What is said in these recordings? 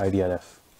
IDRF।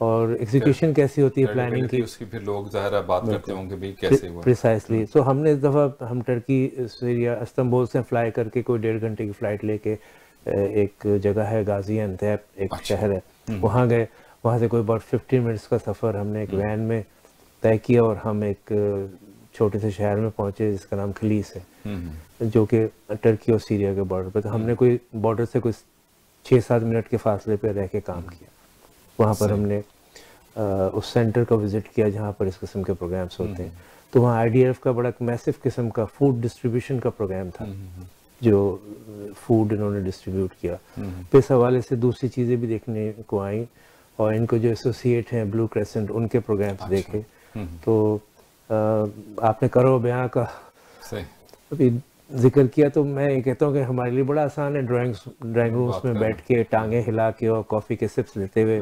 اور ایگزیکیوشن کیسی ہوتی ہے پلاننگ کی, اس کی پھر لوگ ظاہر بات کرتے ہوں گے بھی کیسے ہوا پریسائسلی. سو ہم نے اس دفعہ ہم ٹرکی سیریا استنبول سے فلائی کر کے کوئی 1.5 گھنٹے کی فلائٹ لے کے ایک جگہ ہے غازی انتیب ایک شہر ہے, وہاں گئے. وہاں سے کوئی about 15 منٹس کا سفر ہم نے ایک وین میں طے کیا اور ہم ایک چھوٹے سے شہر میں پہنچے جس کا نام خلیس ہے, جو کہ ٹرکی اور سیریا کے بارڈر پہ. تو ہم نے کوئی بارڈر سے کوئی 6-7 منٹ کے فاصلے پہ رہ کے کام کیا. وہاں پر ہم نے اس سینٹر کا وزٹ کیا جہاں پر اس قسم کے پروگرامس ہوتے ہیں. تو وہاں آئی ڈی ایف کا بڑا میسو قسم کا فوڈ ڈسٹریبیوشن کا پروگرام تھا, جو فوڈ انہوں نے ڈسٹریبیوٹ کیا. پھر اس حوالے سے دوسری چیزیں بھی دیکھنے کو آئیں, اور ان کو جو ایسوسیٹ ہیں بلو کریسنٹ ان کے پروگرامس دیکھے. تو آپ نے کرو بیاں کا ابھی ذکر کیا, تو میں یہ کہتا ہوں کہ ہمارے لیے بڑا آسان ہے ڈرائنگ رومس میں بیٹھ کے ٹانگیں ہلا کے اور کافی کے سپس لیتے ہوئے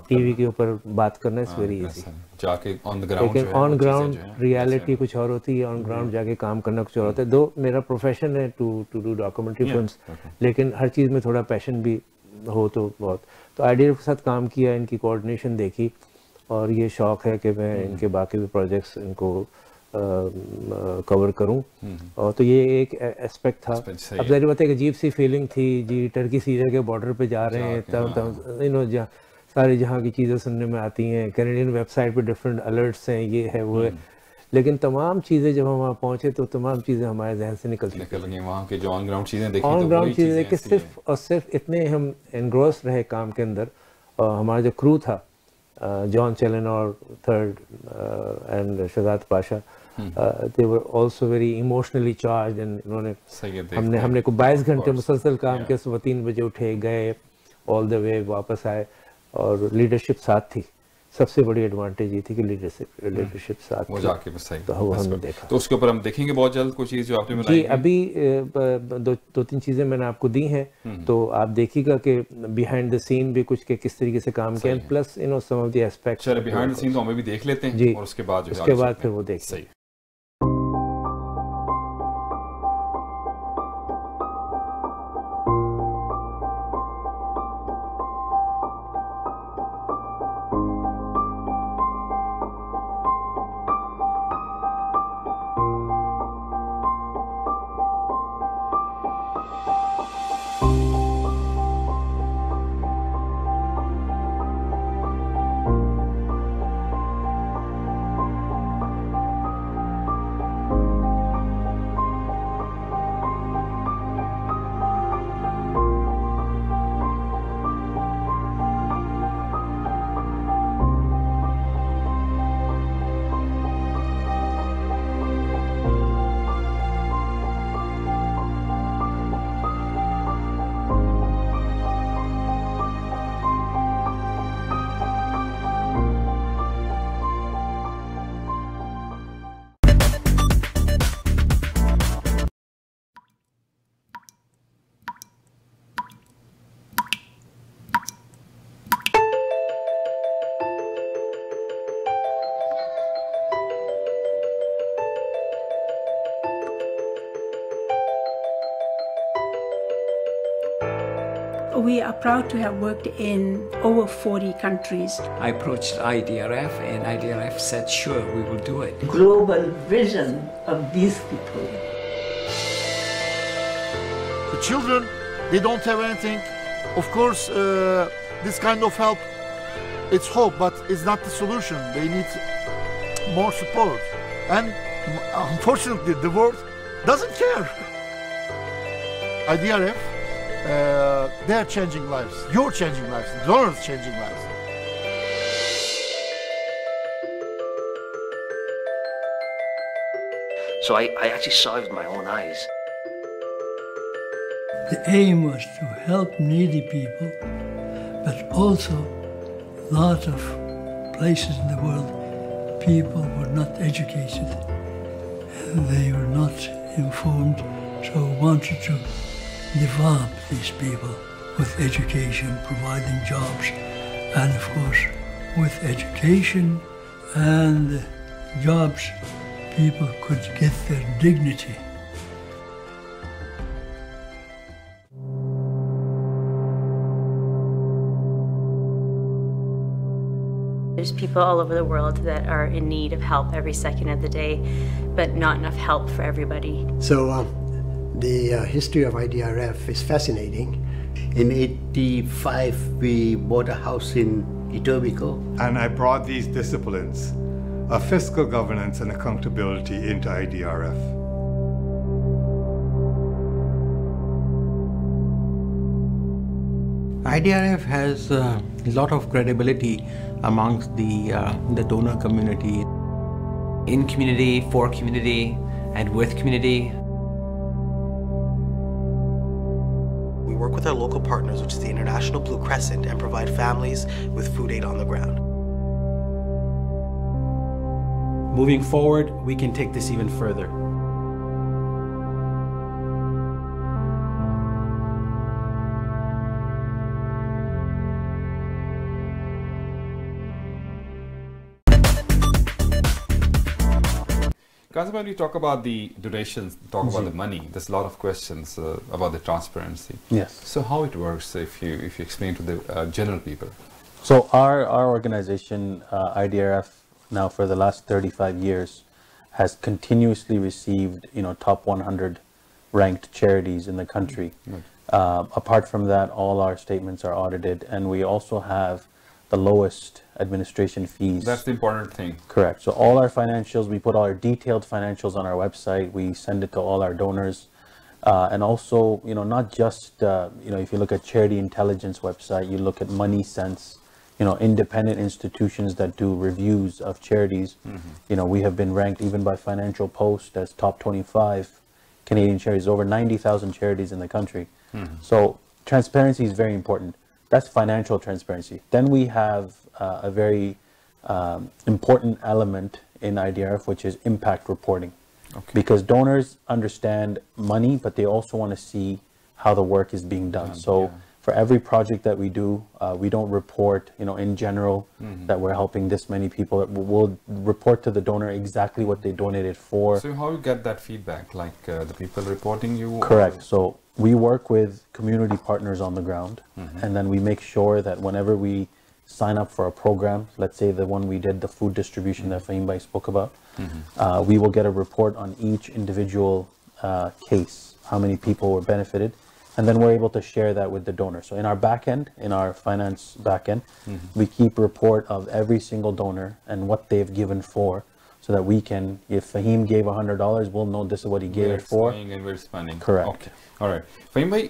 ٹی وی کے اوپر بات کرنا از ویری ایزی. لیکن آن گراؤنڈ ریالٹی کچھ اور ہوتی ہے, آن گراؤنڈ جا کے کام کرنا کچھ اور ہوتا ہے. دو میرا پروفیشن ہے ٹو ڈو ڈاکومنٹری فلمس, لیکن ہر چیز میں تھوڑا پیشن بھی ہو تو بہت. تو آئی ڈی ایف کے ساتھ کام کیا, ان کی کوآرڈینیشن دیکھی, اور یہ شوق ہے کہ میں ان کے باقی بھی پروجیکٹس ان کو کور کروں. اور تو یہ ایک اسپیکٹ تھا. اب ظاہر بات ہے کہ عجیب سی فیلنگ تھی جی, ٹرکی سیریا کے بارڈر پہ جا رہے ہیں, تب ساری جہاں کی چیزیں سننے میں آتی ہیں, کینیڈین ویب سائٹ پہ ڈفرینٹ الرٹس ہیں, یہ ہے وہ ہے, لیکن تمام چیزیں جب ہم وہاں پہنچے تو تمام چیزیں ہمارے ذہن سے نکل گئی. وہاں کی جو آن گراؤنڈ چیزیں دیکھی, آن گراؤنڈ چیزیں کہ صرف اور صرف اتنے ہم انگروس رہے کام کے اندر. اور ہمارا جو کرو تھا, جان چیلن اور third and Shahzad Pasha, they were also very emotionally charged, and انہوں نے ہم نے کو 22 گھنٹے مسلسل کام کیا. صبح 3 بجے اٹھے, گئے آل دا وے, واپس آئے, اور لیڈرشپ ساتھ تھی. سب سے بڑی ایڈوانٹیج یہ تھی کہ لیڈرشپ ساتھ وہ جا کے بس صحیح. تو وہ ہم نے دیکھا. تو اس کے اوپر ہم دیکھیں گے بہت جلد کوئی چیز جو آپ نے بتائی. جی ابھی 2-3 چیزیں میں نے آپ کو دی ہیں, تو آپ دیکھیے گا کہ بیہائنڈ دا سین بھی کچھ کہ کس طریقے سے کام کیا, plus some of the aspects. چلے بیہائنڈ دا سین تو ہمیں بھی دیکھ لیتے ہیں, اور اس کے بعد پھر وہ دیکھیں. We are proud to have worked in over 40 countries. I approached IDRF, and IDRF said, sure, we will do it. Global vision of these people. The children, they don't have anything. Of course, this kind of help, it's hope, but it's not the solution. They need more support. And unfortunately, the world doesn't care. IDRF, they are changing lives. You're changing lives. Donors changing lives. So I actually saw it with my own eyes. The aim was to help needy people, but also a lot of places in the world, people were not educated. They were not informed, so we wanted to develop these people with education, providing jobs, and of course, with education and jobs, people could get their dignity. there's people all over the world that are in need of help every second of the day, but not enough help for everybody. So the history of IDRF is fascinating. In 85, we bought a house in Etobicoke. And I brought these disciplines of fiscal governance and accountability into IDRF. IDRF has a lot of credibility amongst the donor community. In community, for community, and with community. We work with our local partners, which is the International Blue Crescent, and provide families with food aid on the ground. Moving forward, we can take this even further. Guys, when you talk about the donations, talk about the money, there's a lot of questions about the transparency. Yes. So how it works, if you explain to the general people? So our organization, IDRF, now for the last 35 years, has continuously received, top 100 ranked charities in the country. Apart from that, all our statements are audited, and we also have the lowest administration fees. That's the important thing. Correct. So all our financials, we put all our detailed financials on our website. We send it to all our donors. And also, not just, if you look at Charity Intelligence website, you look at Money Sense, independent institutions that do reviews of charities. We have been ranked even by Financial Post as top 25 Canadian charities, over 90,000 charities in the country. So transparency is very important. That's financial transparency. Then we have a very important element in IDRF, which is impact reporting. Okay. Because donors understand money, but they also want to see how the work is being done. So for every project that we do, we don't report, in general, that we're helping this many people. We'll report to the donor exactly what they donated for. So how you get that feedback? Like the people reporting you? Correct. So we work with community partners on the ground, and then we make sure that whenever we sign up for a program, let's say the one we did, the food distribution that Fahim Bhai spoke about, we will get a report on each individual case, how many people were benefited, and then we're able to share that with the donor. So in our back end, in our finance back end, we keep report of every single donor and what they've given for, so that we can, if Fahim gave $100, we'll know this is what he gave it for. And we're spending. Correct. Okay. All right. Fahim bhai,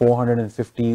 450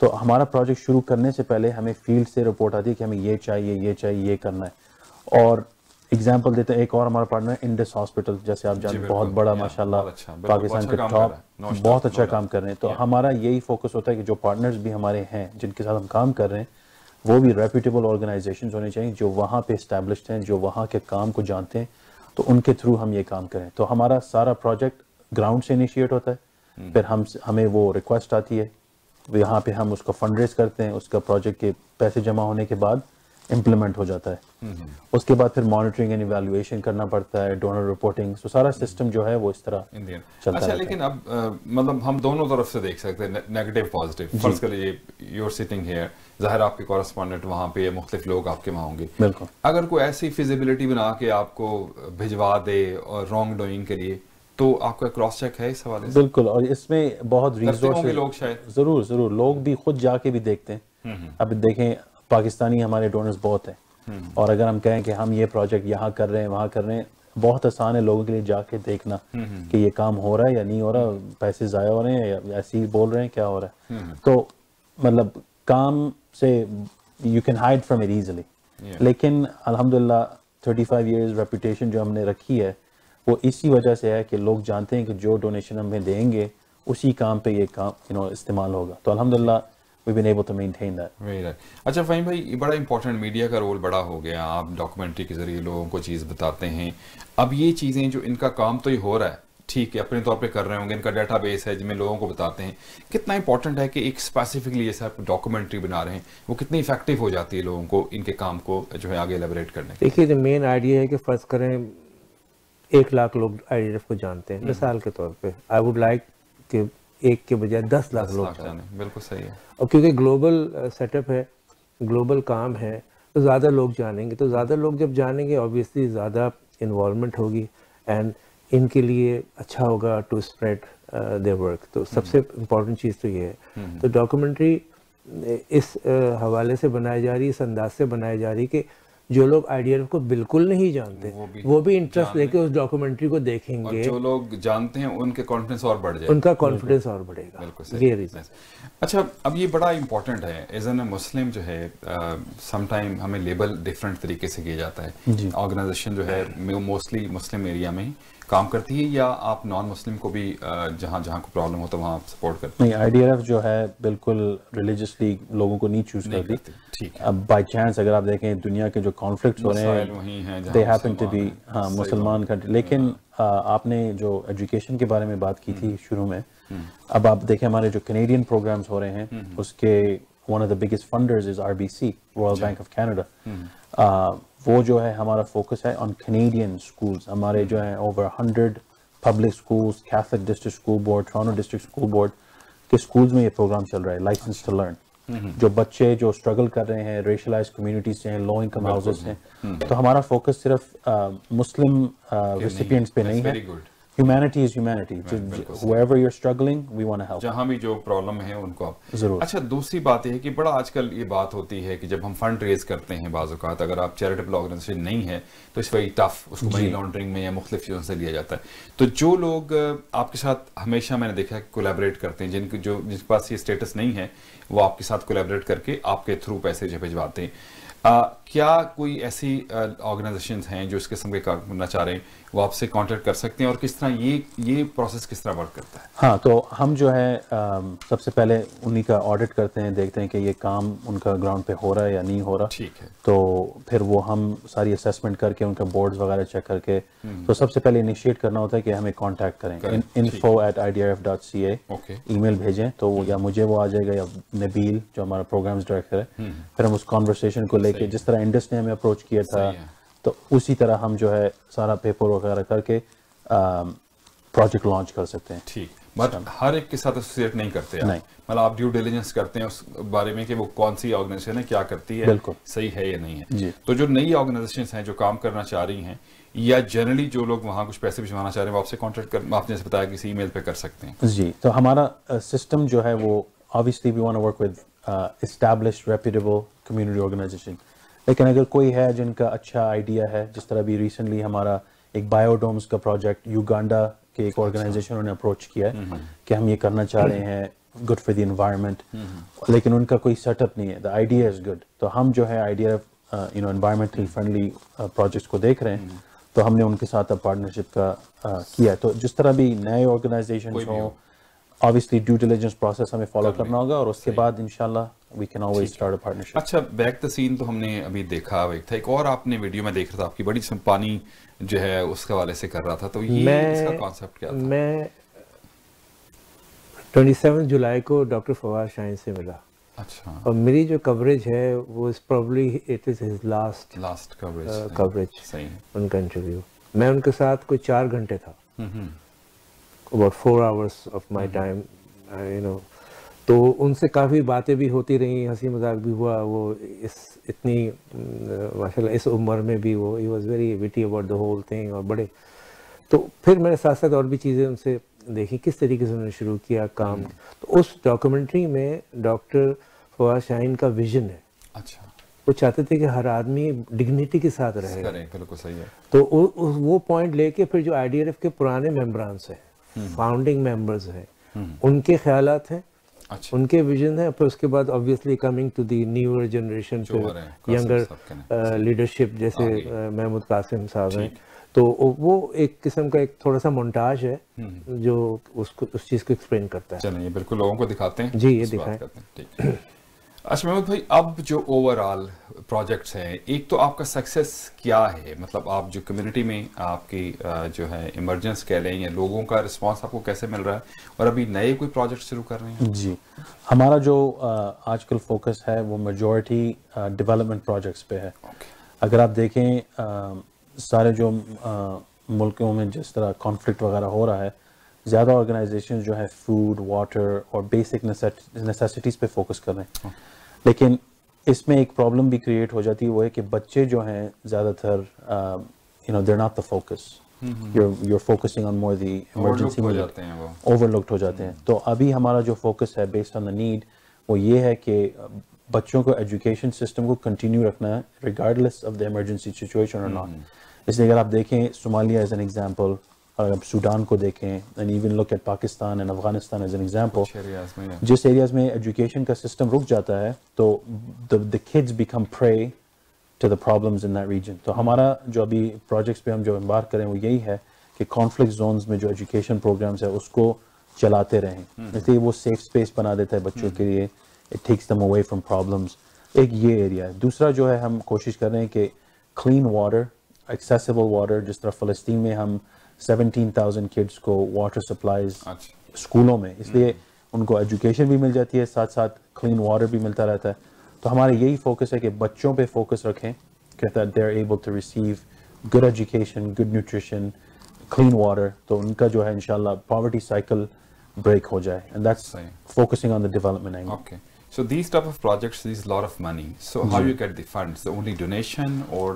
تو ہمارا project شروع کرنے سے پہلے ہمیں field سے report آتی ہے کہ ہمیں یہ چاہیے یہ کرنا ہے. اور ایگزامپل دیتے ہیں ایک اور ہمارا پارٹنر انڈس ہاسپٹل, جیسے آپ جانتے ہیں بہت بڑا ماشاءاللہ پاکستان کے ٹاپ, بہت اچھا کام کر رہے ہیں. تو ہمارا یہی فوکس ہوتا ہے کہ جو پارٹنرز بھی ہمارے ہیں جن کے ساتھ ہم کام کر رہے ہیں وہ بھی ریپیوٹیبل آرگنائزیشنز ہونے چاہیے جو وہاں پہ اسٹیبلشڈ ہیں, جو وہاں کے کام کو جانتے ہیں, تو ان کے تھرو ہم یہ کام کریں. تو ہمارا سارا پروجیکٹ گراؤنڈ سے انیشیٹ ہوتا ہے, پھر ہمیں وہ ریکویسٹ آتی ہے, یہاں پہ ہم اس کو فنڈ ریز کرتے ہیں, اس کا پروجیکٹ کے پیسے جمع ہونے کے بعد امپلیمنٹ ہو جاتا ہے. اس کے بعد پھر مانیٹرنگ اینڈ ایویلویشن کرنا پڑتا ہے, ڈونر رپورٹنگ, تو سارا سسٹم جو ہے وہ اس طرح چلتا ہے. اچھا, لیکن اب مطلب ہم دونوں طرف سے دیکھ سکتے ہیں, نیگیٹو پازیٹیو. فرض کر لیجیے یو آر سٹنگ ہیئر, ظاہر آپ کے کورسپونڈنٹ وہاں پہ مختلف لوگ آپ کے وہاں ہوں گے, بالکل. اگر کوئی ایسی فیزیبلٹی بنا کے آپ کو بھجوا دے اور رانگ ڈوئنگ کے لیے, تو آپ کا کراس چیک ہے اس حوالے سے؟ بالکل, اور اس میں بہت ریسورس لوگ شاید ضرور لوگ بھی خود جا کے بھی دیکھتے ہیں. اب دیکھیں پاکستانی ہمارے ڈونرز بہت ہیں, اور اگر ہم کہیں کہ ہم یہ پروجیکٹ یہاں کر رہے ہیں وہاں کر رہے ہیں, بہت آسان ہے لوگوں کے لیے جا کے دیکھنا کہ یہ کام ہو رہا ہے یا نہیں ہو رہا, پیسے ضائع ہو رہے ہیں یا ایسے ہی بول رہے ہیں, کیا ہو رہا ہے. تو مطلب کام سے you can hide from it easily. لیکن الحمدللہ 35 ایئرز ریپوٹیشن جو ہم نے رکھی ہے وہ اسی وجہ سے ہے کہ لوگ جانتے ہیں کہ جو ڈونیشن ہمیں دیں گے اسی کام پہ یہ کام استعمال ہوگا. تو الحمدللہ we've been able to maintain that. اچھا فہیم بھائی, بڑا امپورٹنٹ میڈیا کا رول بڑا ہو گیا, آپ ڈاکومنٹری کے ذریعے لوگوں کو چیز بتاتے ہیں. اب یہ چیزیں جو ان کا کام تو ہی ہو رہا ہے, ٹھیک ہے, اپنے طور پہ کر رہے ہوں گے, ان کا ڈیٹا بیس ہے جن میں لوگوں کو بتاتے ہیں, کتنا امپورٹنٹ ہے کہ ایک اسپیسیفکلی جیسے آپ ڈاکومنٹری بنا رہے ہیں وہ کتنی افیکٹو ہو جاتی ہے لوگوں کو ان کے کام کو جو ہے آگے ایلیبریٹ کرنے. دیکھیے جو مین آئیڈیا ہے کہ فرض کریں 1 لاکھ لوگ IDRF کو جانتے ہیں مثال کے طور پہ, آئی ووڈ لائک کہ 1 کے بجائے 10 لاکھ لوگ جانیں. بالکل صحیح ہے. اور کیونکہ گلوبل سیٹ اپ ہے, گلوبل کام ہے, تو زیادہ لوگ جانیں گے, تو زیادہ لوگ جب جانیں گے آبویسلی زیادہ انوالومنٹ ہوگی اینڈ ان کے لیے اچھا ہوگا ٹو اسپریڈ دیئر ورک. تو سب سے امپورٹنٹ چیز تو یہ ہے. تو ڈاکومنٹری اس حوالے سے بنائی جا رہی ہے, اس انداز سے بنائی جا رہی ہے کہ جو لوگ IDRF کو بالکل نہیں جانتے وہ بھی انٹرسٹ لے کے اس ڈاکومنٹری کو دیکھیں گے, جو لوگ جانتے ہیں ان کے کانفیڈنس اور بڑھ جائے, ان کا کانفیڈنس اور بڑھے گا. یہ ریزن. اچھا, اب یہ بڑا امپورٹنٹ ہے, ایز این اے مسلم جو ہے سم ٹائم ہمیں لیبل ڈفرینٹ طریقے سے کیا جاتا ہے. آرگنائزیشن جو ہے موسٹلی مسلم ایریا میں کام کرتی ہے, یا آپ نان مسلم کو بھی جہاں کو پرابلم ہوتا ہے وہاں سپورٹ کرتے ہیں؟ نہیں, IDRF جو ہے بالکل ریلیجسلی لوگوں کو نہیں چوز کرتی. اب بائی چانس اگر آپ دیکھیں دنیا کے جو کانفلکٹس ہو رہے ہیں دے ہیپن ٹو بی مسلمان کنٹری. لیکن آپ نے جو ایجوکیشن کے بارے میں بات کی تھی شروع میں, اب آپ دیکھیں ہمارے جو کینیڈین پروگرامز ہو رہے ہیں اس کے one of the biggest funders is RBC, Royal Bank of Canada. وہ جو ہے ہمارا فوکس ہے آن کینیڈین اسکولز. ہمارے جو ہیں over 100 public schools, Catholic district school board, Toronto district school board کے اسکولز میں یہ پروگرام چل رہا ہے, لائسنس ٹو لرن. جو بچے جو اسٹرگل کر رہے ہیں, ریشلائز کمیونٹیز سے ہیں, لو انکم ہاؤسز ہیں, تو ہمارا فوکس صرف مسلم ریسیپینٹس پہ نہیں ہے. Humanity is humanity. Whoever you're struggling, we want to help. جہاں بھی جو پرابلم ہے ان کو آپ ضرور. اچھا, دوسری بات یہ ہے کہ بڑا آج کل یہ بات ہوتی ہے کہ جب ہم فنڈ ریز کرتے ہیں بعض اوقات اگر آپ چیریٹیبل آرگنائزیشن نہیں ہے تو اس ویری ٹف, اس کو منی لانڈرنگ میں یا مختلف چیزوں سے لیا جاتا ہے. تو جو لوگ آپ کے ساتھ ہمیشہ میں نے دیکھا کہ کولیبریٹ کرتے ہیں, جن کے پاس یہ اسٹیٹس نہیں ہے وہ آپ کے ساتھ کولیبریٹ کر کے آپ کے تھرو پیسے جو بھجواتے ہیں, کیا کوئی ایسی آرگنائزیشنز ہیں جو اس قسم کے کام کرنا چاہ رہے ہیں, وہ آپ سے کانٹیکٹ کر سکتے ہیں, اور کس طرح یہ پروسیس کس طرح ورک کرتا ہے؟ ہاں, تو ہم جو ہے سب سے پہلے انہی کا آڈٹ کرتے ہیں, دیکھتے ہیں کہ یہ کام ان کا گراؤنڈ پہ ہو رہا ہے یا نہیں ہو رہا. ٹھیک ہے. تو پھر وہ ہم ساری اسیسمنٹ کر کے ان کا بورڈز وغیرہ چیک کر کے, تو سب سے پہلے انیشیٹ کرنا ہوتا ہے کہ ہمیں کانٹیکٹ کریں, info@idraf.ca ای میل بھیجیں, تو یا مجھے وہ آ جائے گا یا نبیل جو ہمارا پروگرامز ڈائریکٹر ہے. پھر ہم اس کانورسیشن کو لے کے جس طرح انڈس نے ہمیں اپروچ کیا تھا تو اسی طرح ہم جو ہے سارا پیپر وغیرہ کر کے پروجیکٹ لانچ کر سکتے ہیں. ٹھیک, بٹ ہر ایک کے ساتھ ایسوسیٹ نہیں کرتے, مطلب آپ ڈیو ڈیلیجنس کرتے ہیں اس بارے میں کہ وہ کون سی آرگنائزیشن ہے, کیا کرتی ہے, صحیح ہے یا نہیں ہے. تو جو نئی آرگنائزیشنز ہیں جو کام کرنا چاہ رہی ہیں, یا جنرلی جو لوگ وہاں کچھ پیسے بھجوانا چاہ رہے ہیں وہ آپ سے کانٹیکٹ کر, آپ نے جیسے بتایا کسی ای میل پہ کر سکتے ہیں. جی, تو ہمارا سسٹم جو ہے وہ obviously we want to work with established reputable community organization. لیکن اگر کوئی ہے جن کا اچھا آئیڈیا ہے, جس طرح بھی ریسنٹلی ہمارا ایک بایوڈومز کا پروجیکٹ یوگانڈا کے ایک آرگنائزیشن نے اپروچ کیا ہے کہ ہم یہ کرنا چاہ رہے ہیں good for the environment, لیکن ان کا کوئی سیٹ اپ نہیں ہے. The idea is good. تو ہم جو ہے IDRF environmentally friendly projects کو دیکھ رہے ہیں, تو ہم نے ان کے ساتھ اب پارٹنرشپ کا کیا. تو جس طرح بھی نئے آرگنائزیشنز ہوں, obviously due diligence process ہمیں فالو کرنا ہوگا, اور اس کے بعد انشاءاللہ we can always start a partnership. اچھا, بیک دا سین تو ہم نے ابھی دیکھا ایک تھا, ایک اور آپ نے ویڈیو میں دیکھ رہا تھا آپ کی بڑی پانی جو ہے اس کے حوالے سے کر رہا تھا, تو یہ اس کا کانسیپٹ کیا تھا؟ میں 27 جولائی کو ڈاکٹر فواد شاہین سے ملا. اچھا. اور میری جو کوریج ہے وہ probably it is his last coverage ان کا انٹرویو. میں ان کے ساتھ کوئی 4 گھنٹے تھا, about 4 hours of my time, تو ان سے کافی باتیں بھی ہوتی رہیں, ہنسی مذاق بھی ہوا. وہ اتنی ماشاءاللہ اس عمر میں بھی وہ he was very witty about the whole thing, اور بڑے. تو پھر میں نے ساتھ ساتھ اور بھی چیزیں ان سے دیکھی, کس طریقے سے انہوں نے شروع کیا کام. تو اس ڈاکومنٹری میں ڈاکٹر فواد شاہین کا ویژن ہے. اچھا. وہ چاہتے تھے کہ ہر آدمی ڈگنیٹی کے ساتھ رہے. بالکل صحیح ہے. تو وہ پوائنٹ لے کے پھر جو IDRF کے پرانے ممبرانس ہیں, فاؤنڈنگ ممبرز ہیں, ان کے خیالات ہیں, ان کے ویژن ہیں. پھر اس کے بعد obviously coming to the newer generation, younger leadership جیسے محمود قاسم صاحب ہیں, تو وہ ایک قسم کا ایک تھوڑا سا مونٹاج ہے جو اس چیز کو ایکسپلین کرتا ہے. چلیے بالکل لوگوں کو دکھاتے ہیں. جی یہ دکھائیں. اچھا محمود بھائی, اب جو اوور آل پروجیکٹس ہیں, ایک تو آپ کا سکسیس کیا ہے, مطلب آپ جو کمیونٹی میں آپ کی جو ہے ایمرجنس کہہ لیں, یا لوگوں کا رسپانس آپ کو کیسے مل رہا ہے, اور ابھی نئے کوئی پروجیکٹ شروع کر رہے ہیں؟ جی, ہمارا جو آج کل فوکس ہے وہ میجورٹی ڈیولپمنٹ پروجیکٹس پہ ہے. اگر آپ دیکھیں سارے جو ملکوں میں جس طرح کانفلکٹ وغیرہ ہو رہا ہے, زیادہ آرگنائزیشن جو ہے فوڈ, واٹر اور بیسک نیسیسٹیز پہ فوکس کر رہے ہیں. لیکن اس میں ایک پرابلم بھی کریٹ ہو جاتی ہے, وہ ہے کہ بچے جو ہیں زیادہ تر they're not the focus. You're focusing on more the emergency, overlooked ہو جاتے ہیں. تو ابھی ہمارا جو فوکس ہے based on the need وہ یہ ہے کہ بچوں کو ایجوکیشن سسٹم کو کنٹینیو رکھنا ہے regardless of the emergency situation or not. اس لیے اگر آپ دیکھیں صومالیہ ایز این ایگزامپل, اور اگر سوڈان کو دیکھیں, and even look at Pakistan and Afghanistan as an example, جس ایریاز میں ایجوکیشن کا سسٹم رک جاتا ہے تو the kids become prey to the problems in that region. تو ہمارا جو ابھی پروجیکٹس پہ ہم جو امبارک کریں وہ یہی ہے کہ کانفلکٹ زونز میں جو ایجوکیشن پروگرامس ہے اس کو چلاتے رہیں, اس لیے وہ سیف اسپیس بنا دیتا ہے بچوں کے لیے. It takes them away from problems. ایک یہ ایریا ہے. دوسرا جو ہے ہم کوشش کر رہے ہیں کہ clean water, accessible water, جس طرح فلسطین میں ہم 17,000 kids کو واٹر سپلائز اسکولوں میں, اس لیے ان کو ایجوکیشن بھی مل جاتی ہے, ساتھ ساتھ کلین واٹر بھی ملتا رہتا ہے. تو ہمارا یہی فوکس ہے کہ بچوں پہ فوکس رکھیں کہ they are able to receive good education, good nutrition, clean water, تو ان کا جو ہے انشاءاللہ poverty cycle break ہو جائے. And that's focusing on the development angle. Okay. So these type of projects, these a lot of money. So how you get the funds? The only donation or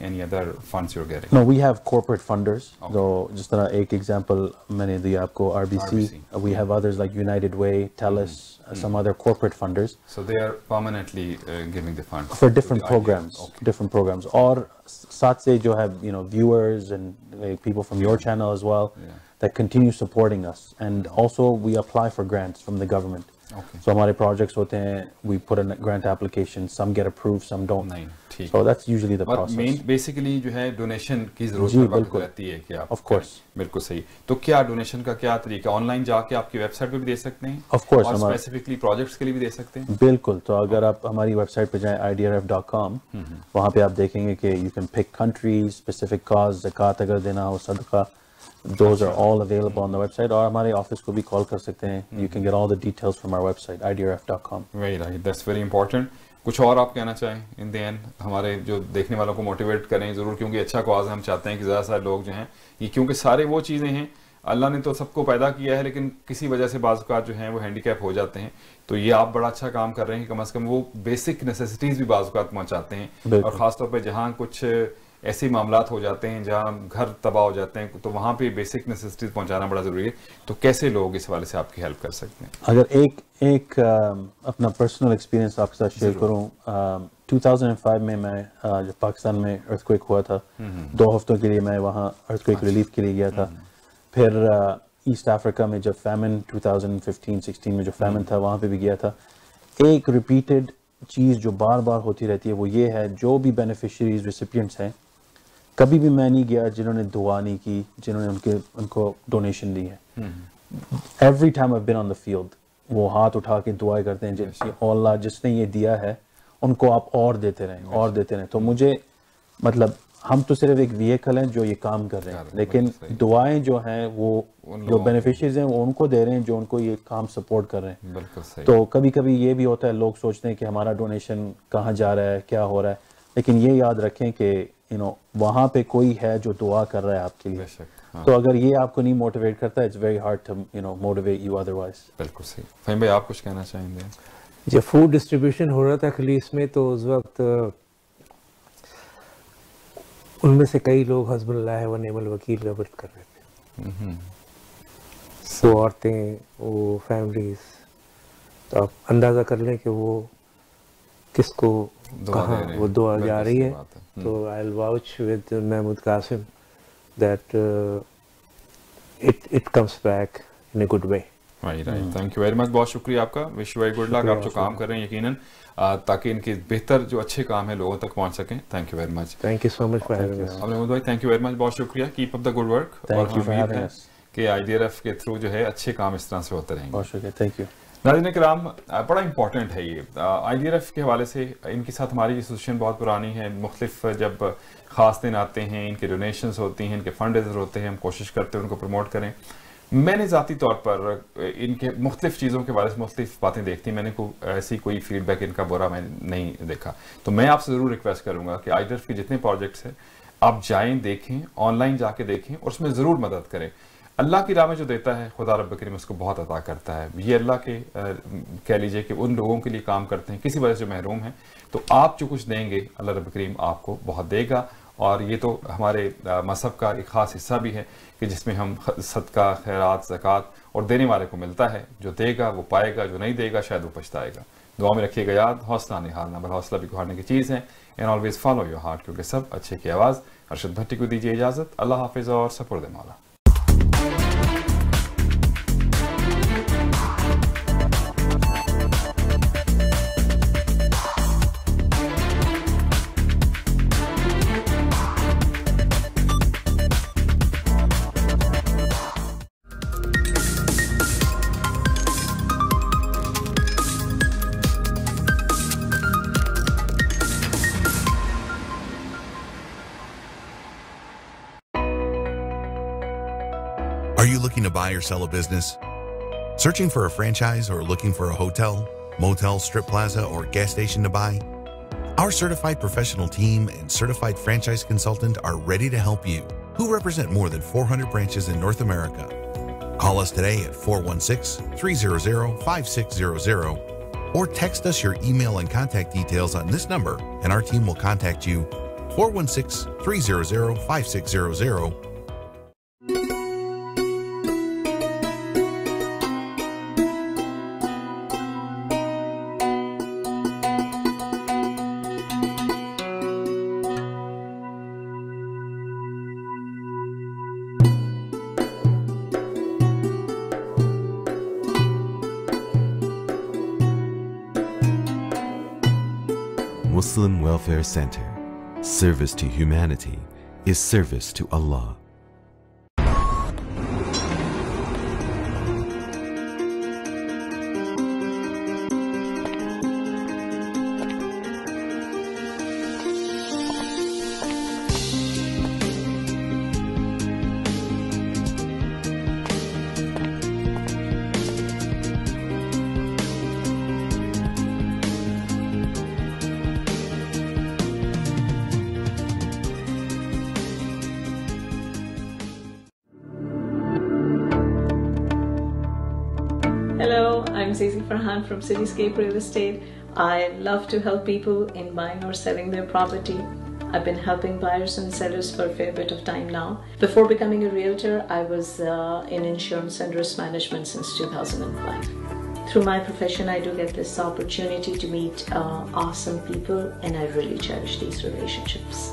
any other funds you're getting? No, we have corporate funders. So just ایک example میں نے دیا آپ کو, RBC. We have others like United Way, TELUS, some other corporate funders. So they are permanently giving the funds for different programs. Different programs. اور ساتھ سے جو ہے viewers and people from your channel as well that continue supporting us. And also we apply for grants from the government. So ہمارے projects ہوتے ہیں, we put a grant application, some get approved, some don't. So that's usually the process. But basically جو ہے donation کی ضرورت رہتی ہے کہ آپ. Of course. بالکل صحیح. تو کیا donation کا کیا طریقہ, آن لائن جا کے آپ کی ویب سائٹ پہ بھی دے سکتے ہیں؟ Of course. اور اسپیسیفکلی پروجیکٹس کے لیے بھی دے سکتے ہیں؟ بالکل. تو اگر آپ ہماری ویب سائٹ پہ جائیں idrf.com, وہاں پہ آپ دیکھیں گے کہ you can pick countries, specific cause, زکوٰۃ اگر دینا ہو, صدقہ, those are all available on the website. اور ہمارے آفس کو بھی کال کر سکتے ہیں. You can get all the details from our website, idrf.com. Very right. That's very important. کچھ اور آپ کہنا چاہیں in the end, ہمارے جو دیکھنے والوں کو موٹیویٹ کریں ضرور, کیونکہ اچھا کاز ہم چاہتے ہیں کہ زیادہ سے زیادہ لوگ جو ہیں یہ, کیونکہ سارے وہ چیزیں ہیں اللہ نے تو سب کو پیدا کیا ہے, لیکن کسی وجہ سے بعض اوقات جو ہیں وہ ہینڈی کیپ ہو جاتے ہیں. تو یہ آپ بڑا اچھا کام کر رہے ہیں کہ کم از کم وہ بیسک نیسیسٹیز بھی بعض اوقات پہنچاتے ہیں, اور خاص طور پہ جہاں کچھ ایسے معاملات ہو جاتے ہیں جہاں گھر تباہ ہو جاتے ہیں, تو وہاں پہ بیسک نیسیسٹیز پہنچانا بڑا ضروری ہے. تو کیسے لوگ اس حوالے سے آپ کی ہیلپ کر سکتے ہیں؟ اگر ایک اپنا پرسنل ایکسپیرینس آپ کے ساتھ شیئر کروں, 2005 میں جب پاکستان میں ارتھ کویک ہوا تھا, 2 ہفتوں کے لیے میں وہاں ارتھ کویک ریلیف کے لیے گیا تھا. پھر ایسٹ افریقہ میں جب فیمن 2015-16 میں جو فیمن تھا وہاں پہ بھی گیا تھا. ایک ریپیٹڈ چیز جو بار بار ہوتی رہتی ہے وہ یہ ہے, جو بھی بینیفیشریز ریسیپینٹس ہیں, کبھی بھی میں نہیں گیا جنہوں نے دعا نہیں کی, جنہوں نے ان کو ڈونیشن دی ہے. Every time I been on the field, وہ ہاتھ اٹھا کے دعائیں کرتے ہیں اللہ جس نے یہ دیا ہے ان کو آپ اور دیتے رہیں اور دیتے رہیں. تو مجھے مطلب ہم تو صرف ایک ویکل ہیں جو یہ کام کر رہے ہیں, لیکن دعائیں جو ہیں وہ جو بینیفیشریز ہیں وہ ان کو دے رہے ہیں جو ان کو یہ کام سپورٹ کر رہے ہیں. تو کبھی کبھی یہ بھی ہوتا ہے لوگ سوچتے ہیں کہ ہمارا ڈونیشن کہاں جا رہا ہے, کیا ہو رہا ہے, لیکن یہ یاد رکھیں کہ وہاں پہ کوئی ہے جو دعا کر رہا ہے آپ کے لیے. تو اگر یہ آپ کو نہیں موٹیویٹ کرتا, it's very hard to motivate you otherwise. بالکل صحیح. فہیم بھائی آپ کچھ کہنا چاہیں گے؟ جب فوڈ ڈسٹریبیوشن ہو رہا تھا خلیج میں تو اس وقت ان میں سے کئی لوگ حزب اللہ و نعم الوکیل کا ورد کر رہے تھے. وہ عورتیں, وہ فیملیز, تو آپ اندازہ کر لیں کہ وہ کس کو کہاں وہ دعا جا رہی ہے. تو I'll vouch with Mahmood Qasim that it comes back in a good way. Right. Thank you very much. بہت شکریہ آپ کا. wish you very good luck. آپ جو کام کر رہے ہیں یقیناً تاکہ ان کے بہتر جو اچھے کام ہیں لوگوں تک پہنچ سکیں. Thank you very much. Thank you so much for having us. Mahmood بھائی thank you very much. بہت شکریہ. keep up the good work. Thank you for having us. کہ IDRF کے تھرو جو ہے اچھے کام اس طرح سے ہوتے رہیں گے. بہت شکریہ. Thank you. ناظرین کرام, بڑا امپورٹنٹ ہے یہ IDRF کے حوالے سے. ان کے ساتھ ہماری ایسوسیشن بہت پرانی ہے. مختلف جب خاص دن آتے ہیں, ان کے ڈونیشنز ہوتی ہیں, ان کے فنڈ ریزر ہوتے ہیں, ہم کوشش کرتے ہیں ان کو پروموٹ کریں. میں نے ذاتی طور پر ان کے مختلف چیزوں کے بارے سے مختلف باتیں دیکھتی, میں نے ایسی کوئی فیڈ بیک ان کا برا میں نہیں دیکھا. تو میں آپ سے ضرور ریکویسٹ کروں گا کہ IDRF کے جتنے پروجیکٹس ہیں آپ جائیں, دیکھیں, آن لائن جا کے دیکھیں اور اس میں ضرور مدد کریں. اللہ کی راہ میں جو دیتا ہے خدا رب کریم اس کو بہت عطا کرتا ہے. یہ اللہ کے کہہ لیجئے کہ ان لوگوں کے لیے کام کرتے ہیں کسی وجہ سے جو محروم ہیں, تو آپ جو کچھ دیں گے اللہ رب کریم آپ کو بہت دے گا. اور یہ تو ہمارے مذہب کا ایک خاص حصہ بھی ہے کہ جس میں ہم صدقہ, خیرات, زکوٰۃ اور دینے والے کو ملتا ہے. جو دے گا وہ پائے گا, جو نہیں دے گا شاید وہ پچھتائے گا. دعا میں رکھیے گا یاد, حوصلہ نہیں ہارنا بل حوصلہ بھی گھاڑنے کی چیز ہے. And always follow your heart, کیونکہ سب اچھے کی آواز. ارشد بھٹی کو دیجیے اجازت. اللہ حافظ اور سپرد مولا. Are you looking to buy or sell a business? Searching for a franchise or looking for a hotel, motel, strip plaza, or gas station to buy? Our certified professional team and certified franchise consultant are ready to help you, who represent more than 400 branches in North America. Call us today at 416-300-5600 or text us your email and contact details on this number and our team will contact you. 416-300-5600. Muslim Welfare Center. Service to humanity is service to Allah. Hello, I'm Zizi Farhan from Cityscape Real Estate. I love to help people in buying or selling their property. I've been helping buyers and sellers for a fair bit of time now. Before becoming a realtor, I was in insurance and risk management since 2005. Through my profession, I do get this opportunity to meet awesome people, and I really cherish these relationships.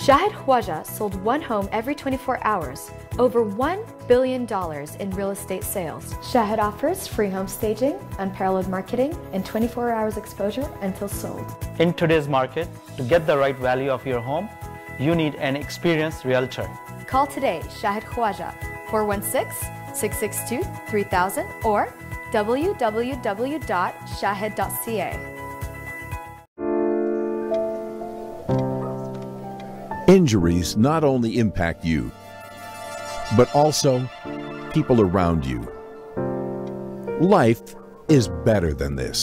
Shahid Khwaja sold one home every 24 hours, over $1 billion in real estate sales. Shahid offers free home staging, unparalleled marketing, and 24 hours exposure until sold. In today's market, to get the right value of your home, you need an experienced realtor. Call today Shahid Khwaja 416-662-3000 or www.shahid.ca. Injuries not only impact you, but also people around you. Life is better than this.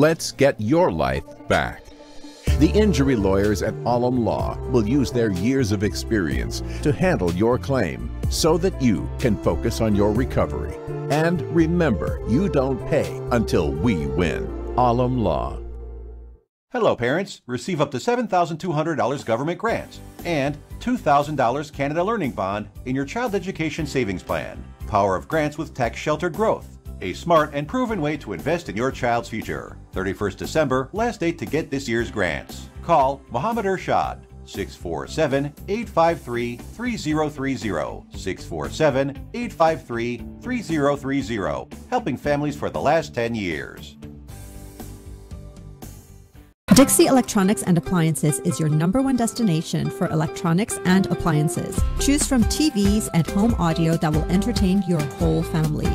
Let's get your life back. The injury lawyers at Alam Law will use their years of experience to handle your claim so that you can focus on your recovery. And remember, you don't pay until we win. Alam Law. Hello, parents. Receive up to $7,200 government grants and $2,000 Canada Learning Bond in your child education savings plan. Power of grants with tax-sheltered growth. A smart and proven way to invest in your child's future. 31st December, last date to get this year's grants. Call Mohammed Ershad, 647-853-3030. 647-853-3030. Helping families for the last 10 years. Dixie Electronics and Appliances is your #1 destination for electronics and appliances. Choose from TVs and home audio that will entertain your whole family,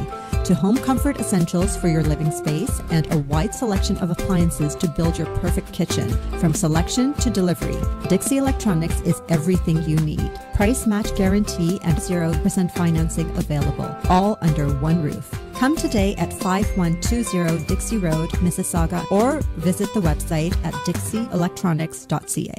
to home comfort essentials for your living space, and a wide selection of appliances to build your perfect kitchen. From selection to delivery, Dixie Electronics is everything you need. Price match guarantee and 0% financing available, all under one roof. Come today at 5120 Dixie Road, Mississauga, or visit the website at dixieelectronics.ca.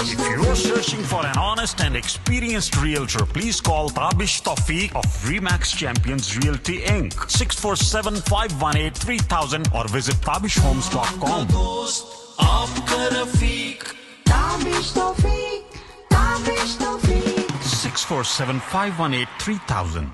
If you're searching for an honest and experienced realtor, please call Tabish Tawfiq of Remax Champions Realty Inc. 647-518-3000 or visit tabishhomes.com. 647-518-3000.